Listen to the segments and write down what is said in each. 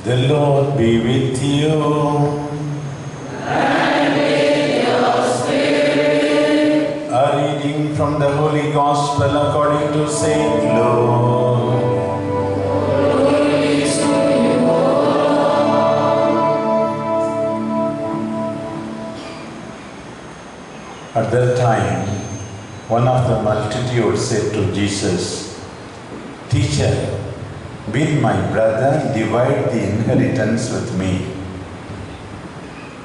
The Lord be with you. And with your spirit. A reading from the Holy Gospel according to Saint Luke. Glory to you, O At that time, one of the multitude said to Jesus, "Teacher, bid my brother divide the inheritance with me."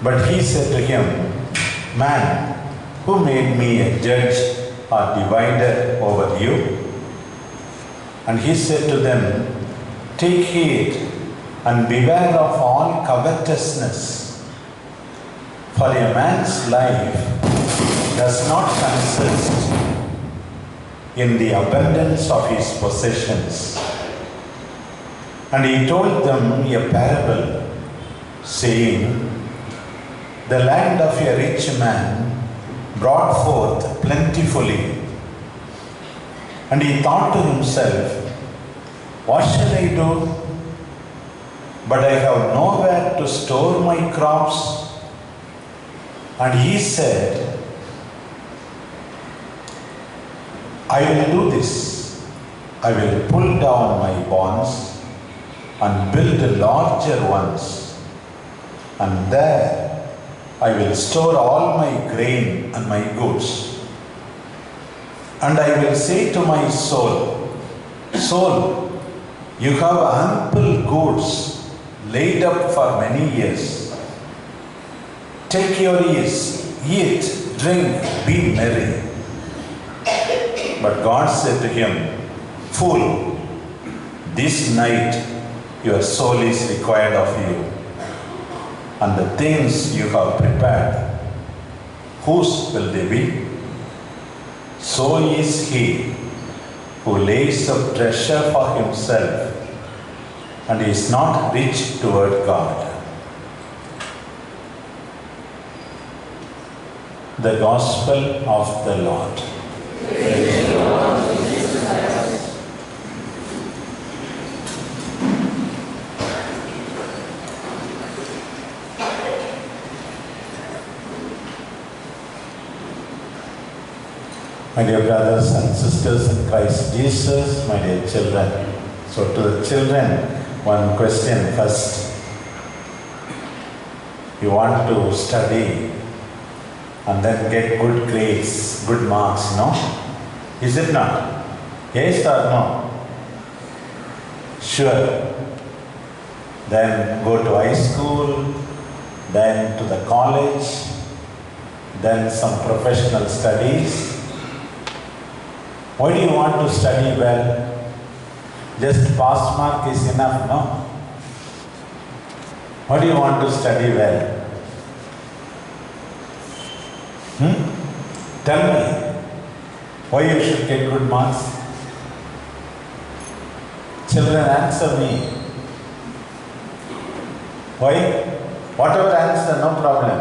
But he said to him, "Man, who made me a judge or divider over you?" And he said to them, "Take heed and beware of all covetousness, for a man's life does not consist in the abundance of his possessions." And he told them a parable, saying, "The land of a rich man brought forth plentifully. And he thought to himself, 'What shall I do? But I have nowhere to store my crops.' And he said, 'I will do this. I will pull down my barns and build larger ones, and there I will store all my grain and my goods. And I will say to my soul, Soul, you have ample goods laid up for many years. Take your ease, eat, drink, be merry.' But God said to him, 'Fool, this night your soul is required of you, and the things you have prepared, whose will they be? So is he who lays up treasure for himself and is not rich toward God.'" The Gospel of the Lord. Praise you, Lord Jesus Christ. My dear brothers and sisters in Christ Jesus, my dear children. So to the children, one question first. You want to study and then get good grades, good marks, no? Is it not? Yes or no? Sure. Then go to high school, then to the college, then some professional studies. Why do you want to study well? Just pass mark is enough, no? Why do you want to study well? Tell me, why you should get good marks? Children, answer me. Why? Whatever answer, no problem.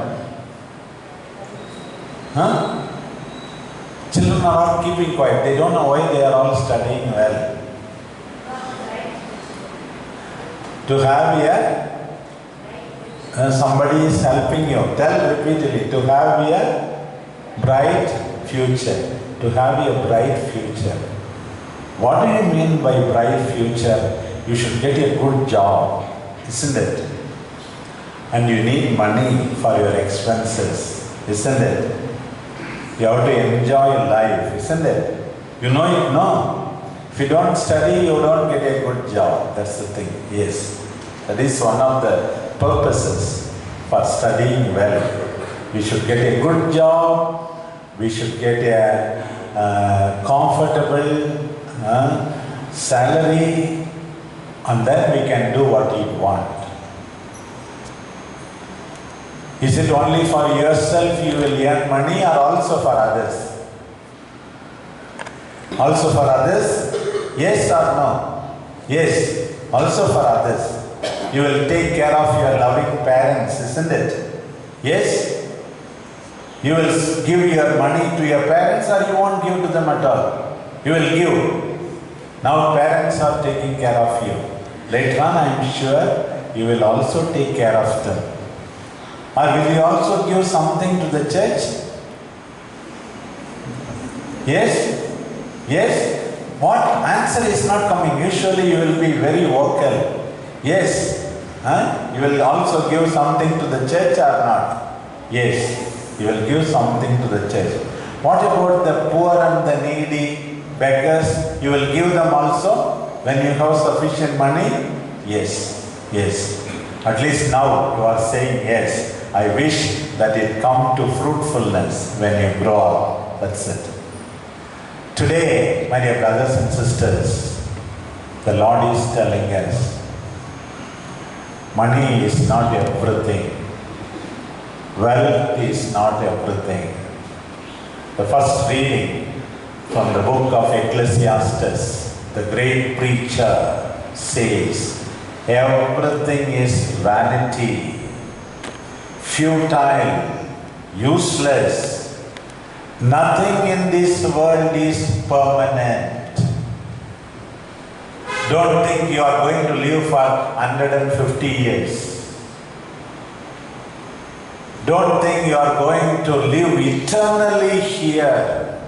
Children are all keeping quiet. They don't know why they are all studying well. To have somebody is helping you. Tell repeatedly, to have a bright future. To have a bright future. What do you mean by bright future? You should get a good job, isn't it? And you need money for your expenses, isn't it? You have to enjoy life, isn't it? You know it, no? If you don't study, you don't get a good job. That's the thing, yes. That is one of the purposes for studying well. We should get a good job, we should get a comfortable salary, and then we can do what we want. Is it only for yourself you will earn money, or also for others? Also for others? Yes or no? Yes, also for others. You will take care of your loving parents, isn't it? Yes? You will give your money to your parents, or you won't give to them at all? You will give. Now parents are taking care of you. Later on, I am sure you will also take care of them? Or will you also give something to the church? Yes? Yes? What answer is not coming? Usually you will be very vocal. Yes? You will also give something to the church or not? Yes, you will give something to the church. What about the poor and the needy, beggars? You will give them also when you have sufficient money? Yes, yes. At least now you are saying yes. I wish that it come to fruitfulness when you grow up. That's it. Today, my dear brothers and sisters, the Lord is telling us, money is not everything. Wealth is not everything. The first reading from the book of Ecclesiastes, the great preacher says, everything is vanity, futile, useless. Nothing in this world is permanent. Don't think you are going to live for 150 years. Don't think you are going to live eternally here.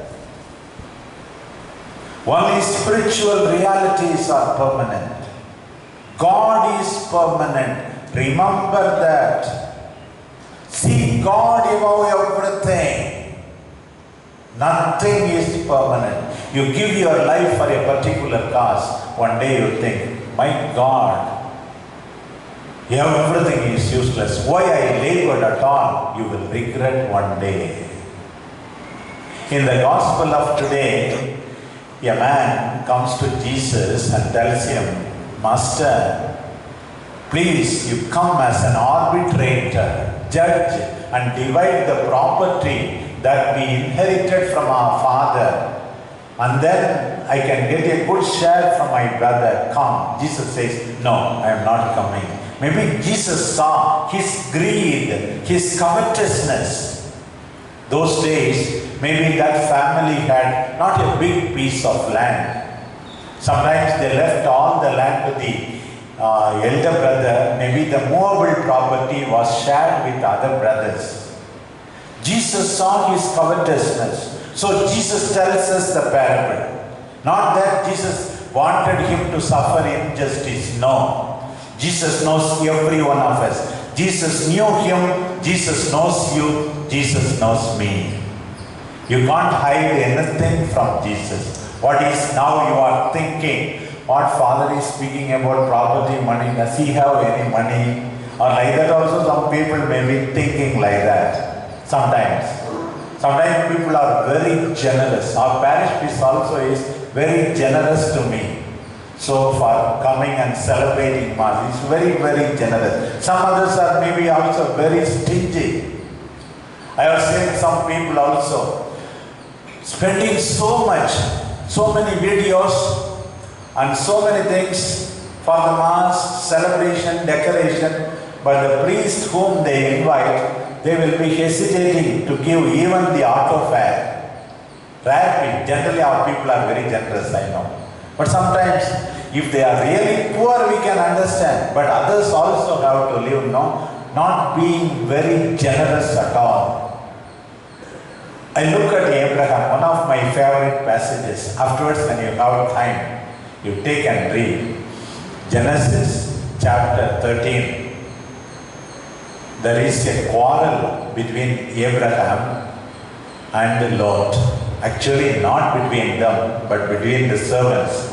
Only spiritual realities are permanent. God is permanent. Remember that. See God above everything. Nothing is permanent. You give your life for a particular cause. One day you think, my God, everything is useless. Why I labored at all? You will regret one day. In the gospel of today, a man comes to Jesus and tells him, Master, please, you come as an arbitrator, judge, and divide the property that we inherited from our father, and then I can get a good share from my brother. Come. Jesus says, no, I am not coming. Maybe Jesus saw his greed, his covetousness. Those days, maybe that family had not a big piece of land. Sometimes they left all the land to the elder brother. Maybe the movable property was shared with other brothers. Jesus saw his covetousness. So Jesus tells us the parable. Not that Jesus wanted him to suffer injustice. No. Jesus knows every one of us. Jesus knew him. Jesus knows you. Jesus knows me. You can't hide anything from Jesus. What is now you are thinking? What Father is speaking about property, money. Does he have any money? Or like that also some people may be thinking like that. Sometimes people are very generous. Our parish priest also is very generous to me. So for coming and celebrating Mass, he's very, very generous. Some others are maybe also very stingy. I have seen some people also spending so much, so many videos and so many things for the Mass, celebration, decoration, but the priest whom they invite, they will be hesitating to give even the auto fare. Rare people. Generally our people are very generous, I know. But sometimes if they are really poor, we can understand. But others also have to live, not being very generous at all. I look at Abraham, one of my favorite passages. Afterwards, when you have time, you take and read. Genesis chapter 13. There is a quarrel between Abraham and Lot. Actually, not between them, but between the servants.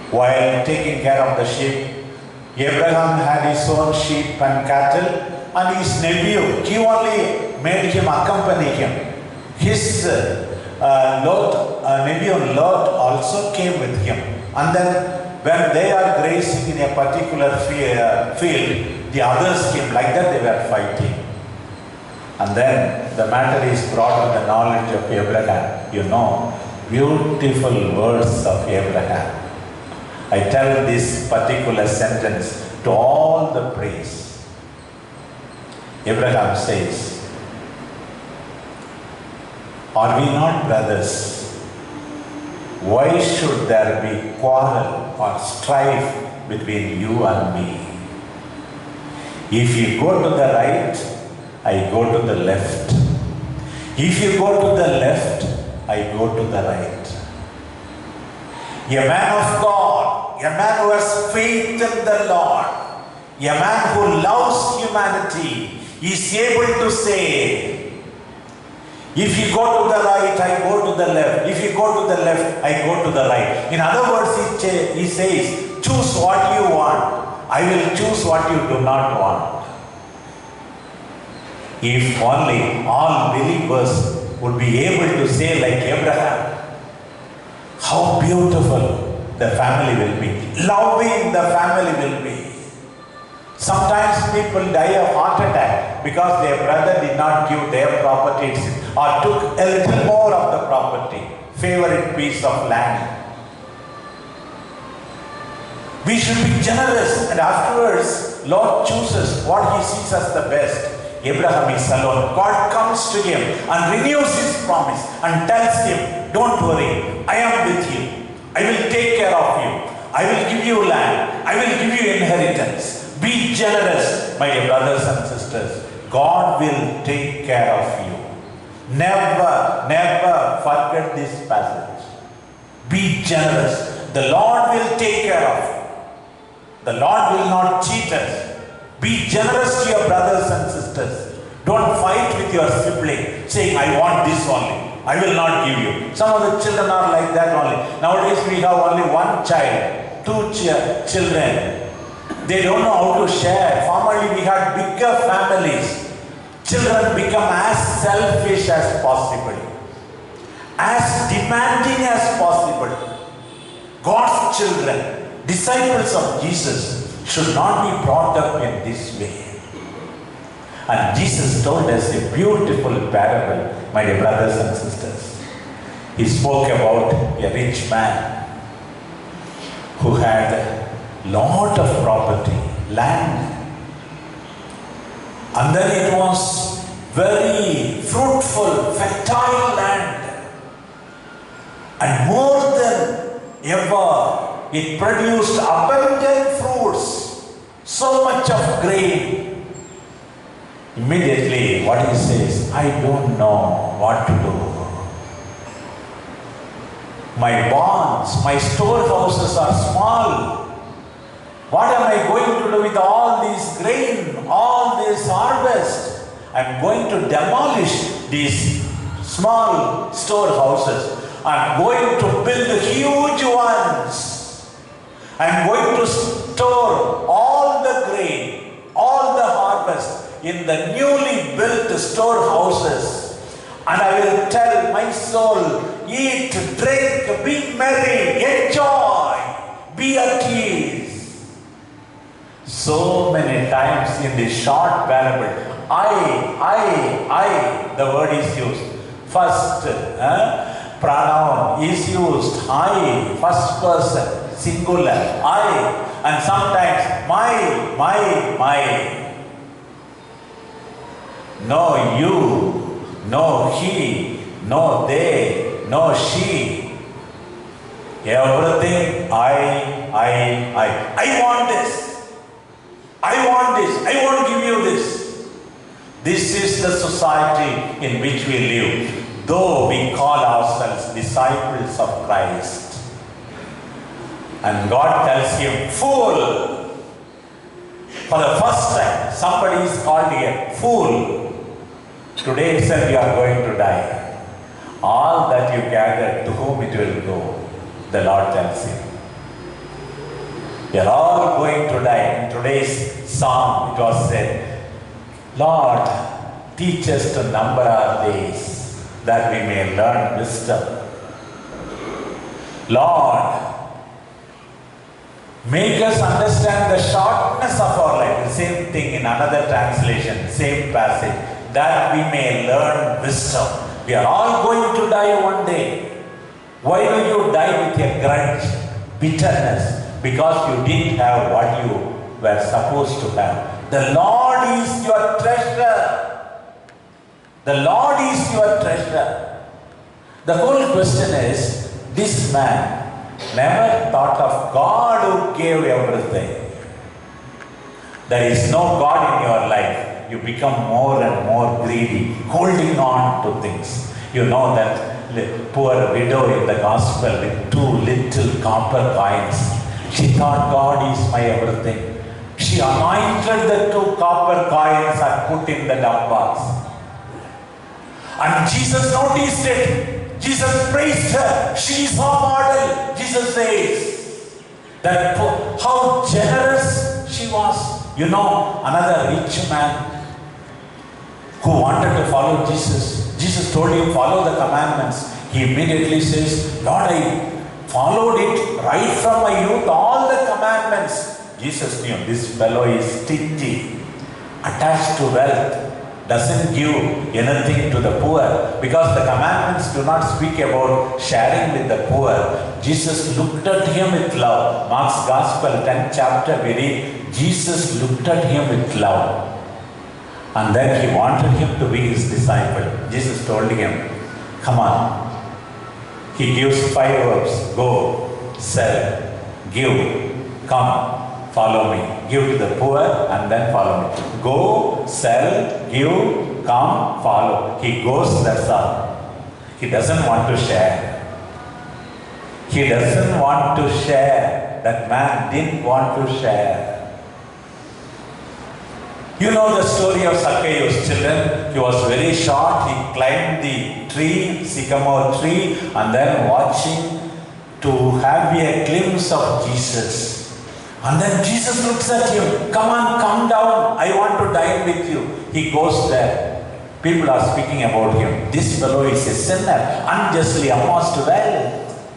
While taking care of the sheep, Abraham had his own sheep and cattle, and his nephew, he only made him accompany him. His nephew Lot also came with him. And then when they are grazing in a particular field, the others came. Like that they were fighting. And then the matter is brought to the knowledge of Abraham. You know, beautiful words of Abraham. I tell this particular sentence to all the priests. Abraham says, are we not brothers? Why should there be quarrel or strife between you and me? If you go to the right, I go to the left. If you go to the left, I go to the right. A man of God, a man who has faith in the Lord, a man who loves humanity, is able to say, if you go to the right, I go to the left. If you go to the left, I go to the right. In other words, he says, choose what you want. I will choose what you do not want. If only all believers would be able to say like Abraham, how beautiful the family will be. Loving the family will be. Sometimes people die of heart attack because their brother did not give their property or took a little more of the property, favorite piece of land. We should be generous, and afterwards, Lord chooses what He sees as the best. Abraham is alone. God comes to him and renews His promise and tells him, don't worry, I am with you. I will take care of you. I will give you land. I will give you inheritance. Be generous, my dear brothers and sisters. God will take care of you. Never, never forget this passage. Be generous. The Lord will take care of you. The Lord will not cheat us. Be generous to your brothers and sisters. Don't fight with your sibling saying, I want this only. I will not give you. Some of the children are like that only. Nowadays we have only one child, two children. They don't know how to share. Formerly we had bigger families. Children become as selfish as possible, as demanding as possible. God's children, disciples of Jesus, should not be brought up in this way. And Jesus told us a beautiful parable, my dear brothers and sisters. He spoke about a rich man who had a lot of property, land. And then it was very fruitful, fertile land. And more than ever, it produced abundant fruits, so much of grain. Immediately, what he says, I don't know what to do. My barns, my storehouses are small. What am I going to do with all this grain, all this harvest? I'm going to demolish these small storehouses. I'm going to build huge ones. I'm going to store all the grain, all the harvest in the newly built storehouses. And I will tell my soul, eat, drink, be merry, enjoy, be at ease. So many times in this short parable, I, the word is used. First pronoun is used, I, first person, singular, I, and sometimes my. No you, no he, no they, no she. Everything I want this. I want this. I want to give you this. This is the society in which we live, though we call ourselves disciples of Christ. And God tells him, fool. For the first time, somebody is called a fool. Today itself you are going to die. All that you gathered, to whom it will go? The Lord tells him. We are all going to die. In today's psalm it was said, Lord, teach us to number our days, that we may learn wisdom. Lord, make us understand the shortness of our life. The same thing in another translation, same passage. That we may learn wisdom. We are all going to die one day. Why do you die with a grudge, bitterness? Because you didn't have what you were supposed to have. The Lord is your treasure. The Lord is your treasure. The whole question is, this man never thought of God who gave everything. there is no God in your life, you become more and more greedy, holding on to things. You know that poor widow in the gospel with 2 little copper coins. She thought God is my everything. She anointed the 2 copper coins and put in the dabbas. And Jesus noticed it. Jesus praised her. She is our model. Jesus says that how generous she was. You know, another rich man who wanted to follow Jesus. Jesus told him, follow the commandments. He immediately says, Lord, I followed it right from my youth, all the commandments. Jesus knew this fellow is stingy, attached to wealth, doesn't give anything to the poor, because the commandments do not speak about sharing with the poor. Jesus looked at him with love. Mark's Gospel, 10th chapter, we read, Jesus looked at him with love. And then he wanted him to be his disciple. Jesus told him, come on. He gives 5 verbs. Go, sell, give, come, follow me. Give to the poor and then follow me. Go, sell, give, come, follow. He goes, that's all. He doesn't want to share. He doesn't want to share. That man didn't want to share. You know the story of Zacchaeus, children. He was very short. He climbed the tree, sycamore tree, and then watching to have a glimpse of Jesus. And then Jesus looks at him. Come on, come down. I want to dine with you. He goes there. People are speaking about him. This fellow is a sinner, unjustly amassed wealth.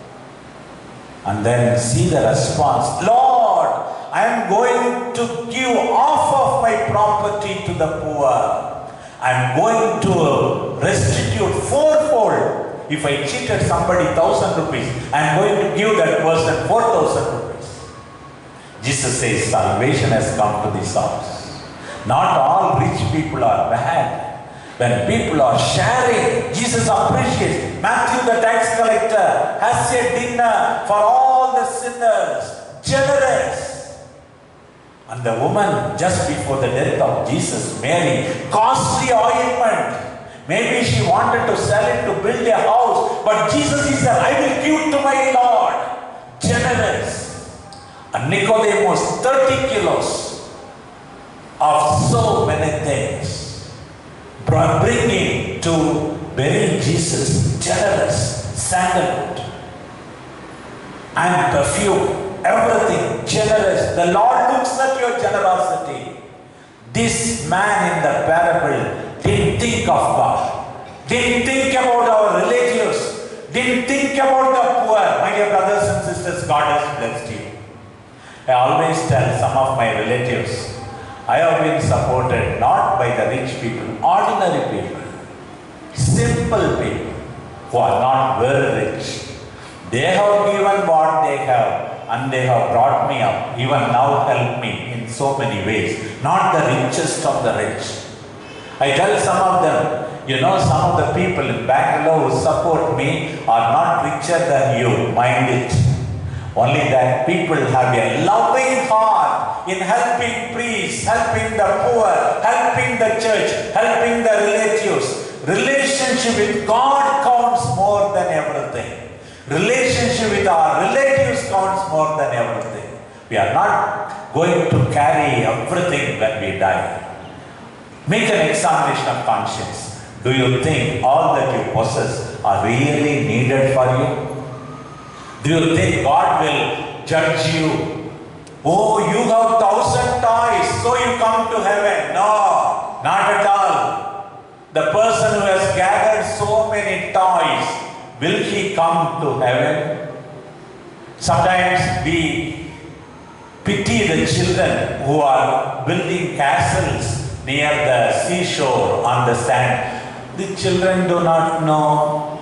And then see the response. Lord, I am going to give half of my property to the poor. I am going to restitute 4-fold. If I cheated somebody 1,000 rupees, I am going to give that person 4,000 rupees. Jesus says salvation has come to this house. Not all rich people are bad. When people are sharing, Jesus appreciates. Matthew the tax collector has a dinner for all the sinners. Generous. And the woman, just before the death of Jesus, Mary, costly ointment. Maybe she wanted to sell it to build a house, but Jesus is said, I will give to my Lord. Generous. And Nicodemus, 30 kilos of so many things, bringing to bury Jesus. Generous. Sandalwood and perfume. Everything generous. The Lord looks at your generosity. This man in the parable didn't think of God. Didn't think about our relatives. Didn't think about the poor. My dear brothers and sisters, God has blessed you. I always tell some of my relatives, I have been supported not by the rich people, ordinary people, simple people who are not very rich. They have given what they have. And they have brought me up, even now help me in so many ways. Not the richest of the rich. I tell some of them, you know, some of the people in Bangalore who support me are not richer than you, mind it. Only that people have a loving heart in helping priests, helping the poor, helping the church, helping the relatives. Relationship with God counts more than everything. Relationship with our relatives counts more than everything. We are not going to carry everything when we die. Make an examination of conscience. Do you think all that you possess are really needed for you? Do you think God will judge you? Oh, you have 1,000 toys, so you come to heaven. No, not at all. The person who has gathered so many toys, will he come to heaven? Sometimes we pity the children who are building castles near the seashore on the sand. The children do not know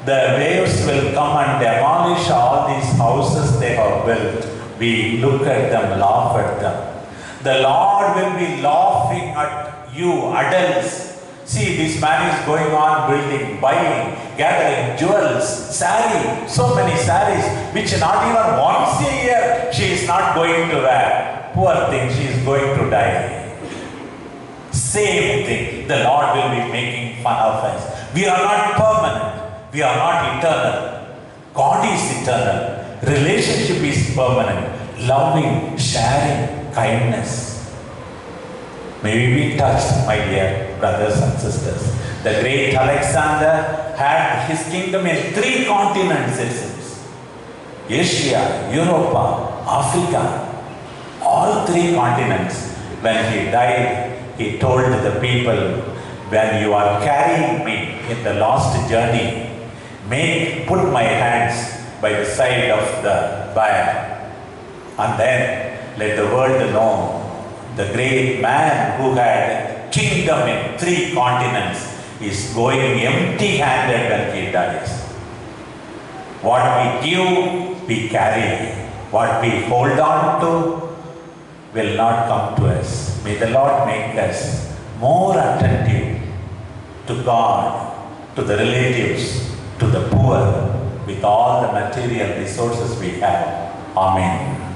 the waves will come and demolish all these houses they have built. We look at them, laugh at them. The Lord will be laughing at you, adults. See, this man is going on building, buying, gathering jewels, sari, so many saris, which not even once a year she is not going to wear. poor thing, she is going to die. Same thing, the Lord will be making fun of us. We are not permanent. We are not eternal. God is eternal. Relationship is permanent. Loving, sharing, kindness. May we be touched, my dear brothers and sisters. The great Alexander had his kingdom in 3 continents, it seems. Asia, Europe, Africa, all 3 continents. When he died, he told the people, when you are carrying me in the last journey, put my hands by the side of the bier, and then let the world know the great man who had kingdom in 3 continents is going empty-handed when he dies. What we give, we carry. What we hold on to will not come to us. May the Lord make us more attentive to God, to the relatives, to the poor, with all the material resources we have. Amen.